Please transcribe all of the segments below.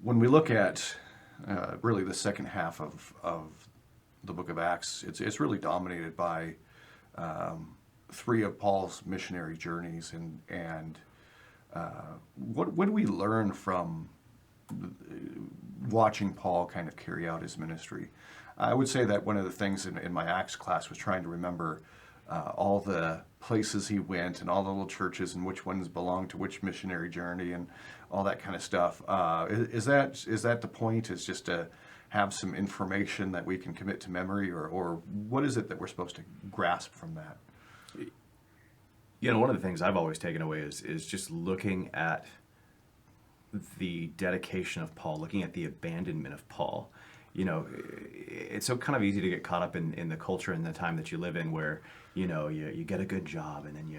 when we look at really the second half of the book of Acts, it's really dominated by three of Paul's missionary journeys, and what do we learn from watching Paul kind of carry out his ministry? I would say that one of the things in my Acts class was trying to remember all the places he went and all the little churches and which ones belonged to which missionary journey and all that kind of stuff. Is that the point? Is just to have some information that we can commit to memory, or what is it that we're supposed to grasp from that? One of the things I've always taken away is just looking at the dedication of Paul, looking at the abandonment of Paul. It's so kind of easy to get caught up in the culture and the time that you live in, where you get a good job, and then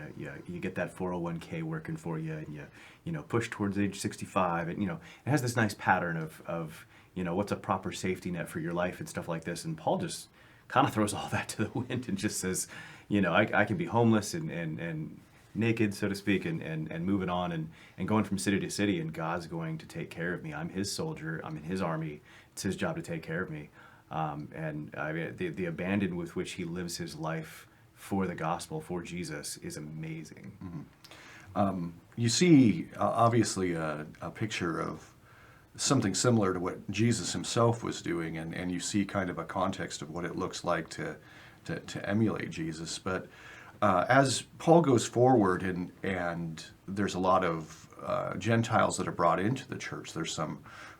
you get that 401k working for you, and you push towards age 65, and it has this nice pattern of what's a proper safety net for your life and stuff like this. And Paul just kind of throws all that to the wind and just says, I can be homeless and naked, so to speak, and moving on and going from city to city, and God's going to take care of me. I'm his soldier. I'm in his army. It's his job to take care of me. And I mean, the abandon with which he lives his life for the gospel, for Jesus, is amazing. Mm-hmm. You see, obviously, a picture of something similar to what Jesus himself was doing, and you see kind of a context of what it looks like to emulate Jesus. But as Paul goes forward, and there's a lot of Gentiles that are brought into the church, there's some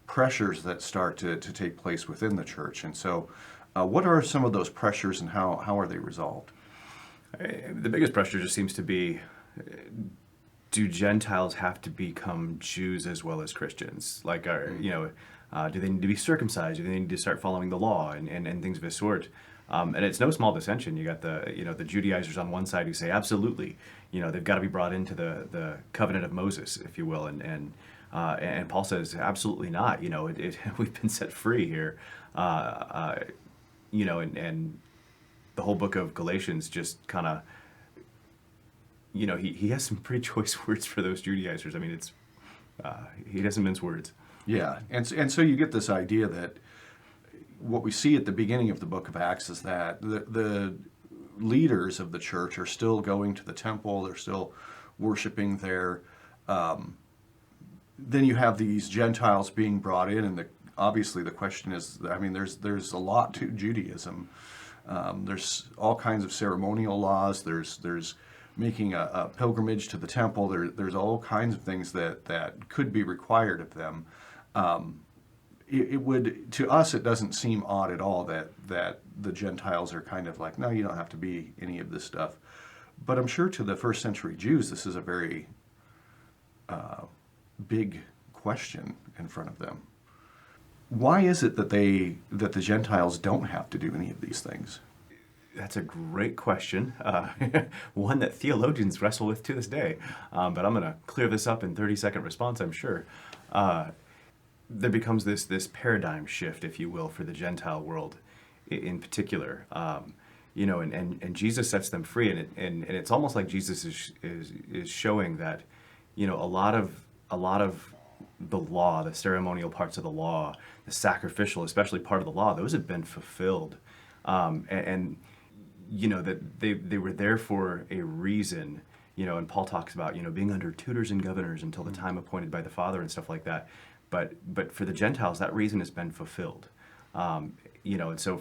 pressures that start to take place within the church. And so what are some of those pressures, and how are they resolved? The biggest pressure just seems to be, do Gentiles have to become Jews as well as Christians? Like, do they need to be circumcised? Do they need to start following the law and things of this sort? And it's no small dissension. You got the Judaizers on one side who say absolutely, they've got to be brought into the covenant of Moses, if you will, and Paul says absolutely not. We've been set free here, and the whole book of Galatians just kind of, he has some pretty choice words for those Judaizers. I mean, it's he doesn't mince words. Yeah, and so you get this idea that what we see at the beginning of the book of Acts is that the leaders of the church are still going to the temple, they're still worshiping there. Then you have these Gentiles being brought in, and obviously the question is, I mean, there's a lot to Judaism. There's all kinds of ceremonial laws. There's making a pilgrimage to the temple. There's all kinds of things that could be required of them. It would, to us, it doesn't seem odd at all that the Gentiles are kind of like, no, you don't have to be any of this stuff. But I'm sure to the first century Jews, this is a very big question in front of them. Why is it that the Gentiles don't have to do any of these things? That's a great question, one that theologians wrestle with to this day. But I'm going to clear this up in 30-second response, I'm sure. There becomes this paradigm shift, if you will, for the Gentile world in particular. And Jesus sets them free, and it's almost like Jesus is showing that, a lot of the law, the ceremonial parts of the law, the sacrificial, especially part of the law, those have been fulfilled, and that they were there for a reason. And Paul talks about being under tutors and governors until the time appointed by the Father and stuff like that. But for the Gentiles, that reason has been fulfilled. And so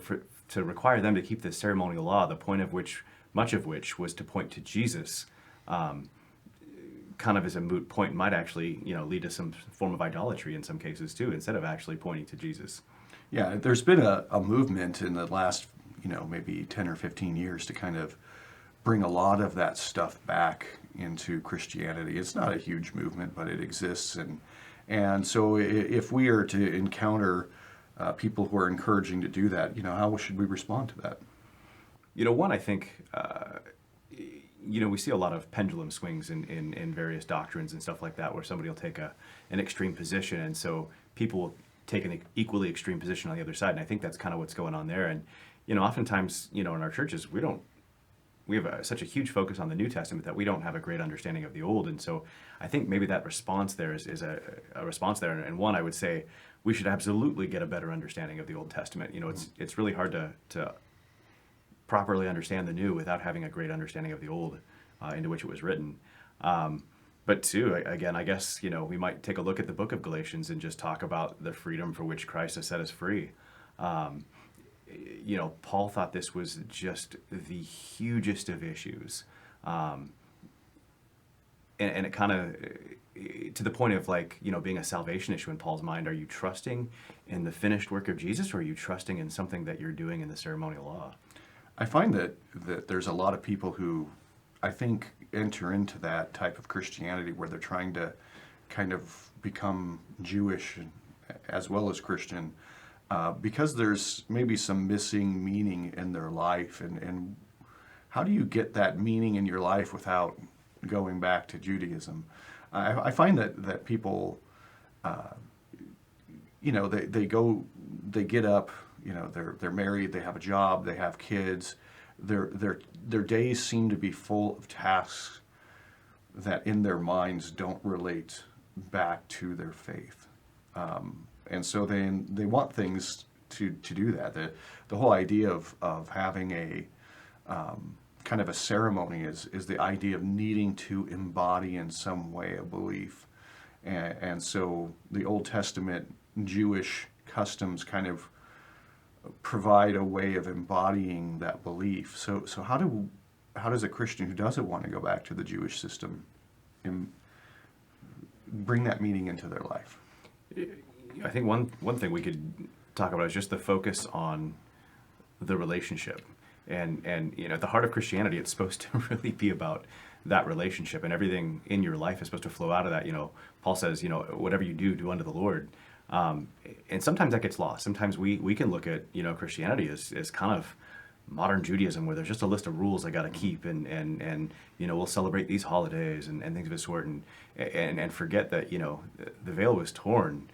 to require them to keep this ceremonial law, the point of which, much of which, was to point to Jesus, kind of as a moot point, might actually lead to some form of idolatry in some cases too, instead of actually pointing to Jesus. Yeah, there's been a movement in the last maybe 10 or 15 years to kind of bring a lot of that stuff back into Christianity. It's not a huge movement, but it exists, and so if we are to encounter people who are encouraging to do that, how should we respond to that? One, I think, we see a lot of pendulum swings in various doctrines and stuff like that, where somebody will take an extreme position, and so people will take an equally extreme position on the other side. And I think that's kind of what's going on there. And, oftentimes, in our churches, we have such a huge focus on the New Testament that we don't have a great understanding of the Old. And so I think maybe that response there is a response there. And one, I would say we should absolutely get a better understanding of the Old Testament. It's really hard to properly understand the New without having a great understanding of the Old, into which it was written. But too, again, I guess, we might take a look at the book of Galatians and just talk about the freedom for which Christ has set us free. Paul thought this was just the hugest of issues. And it kind of, to the point of being a salvation issue in Paul's mind, are you trusting in the finished work of Jesus, or are you trusting in something that you're doing in the ceremonial law? I find that there's a lot of people who, I think, enter into that type of Christianity where they're trying to kind of become Jewish as well as Christian, because there's maybe some missing meaning in their life. And how do you get that meaning in your life without going back to Judaism? I find that people, they get up, they're married, they have a job, they have kids. Their days seem to be full of tasks that in their minds don't relate back to their faith. And so they want things to do that. The whole idea of having a kind of a ceremony is the idea of needing to embody in some way a belief. And so the Old Testament Jewish customs kind of provide a way of embodying that belief. So how does a Christian who doesn't want to go back to the Jewish system bring that meaning into their life? I think one thing we could talk about is just the focus on the relationship. And at the heart of Christianity, it's supposed to really be about that relationship, and everything in your life is supposed to flow out of that. Paul says, whatever you do, do unto the Lord. And sometimes that gets lost. Sometimes we can look at, Christianity as kind of modern Judaism, where there's just a list of rules I got to keep, and we'll celebrate these holidays and things of this sort, and forget that, the veil was torn,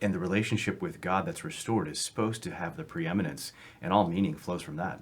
and the relationship with God that's restored is supposed to have the preeminence, and all meaning flows from that.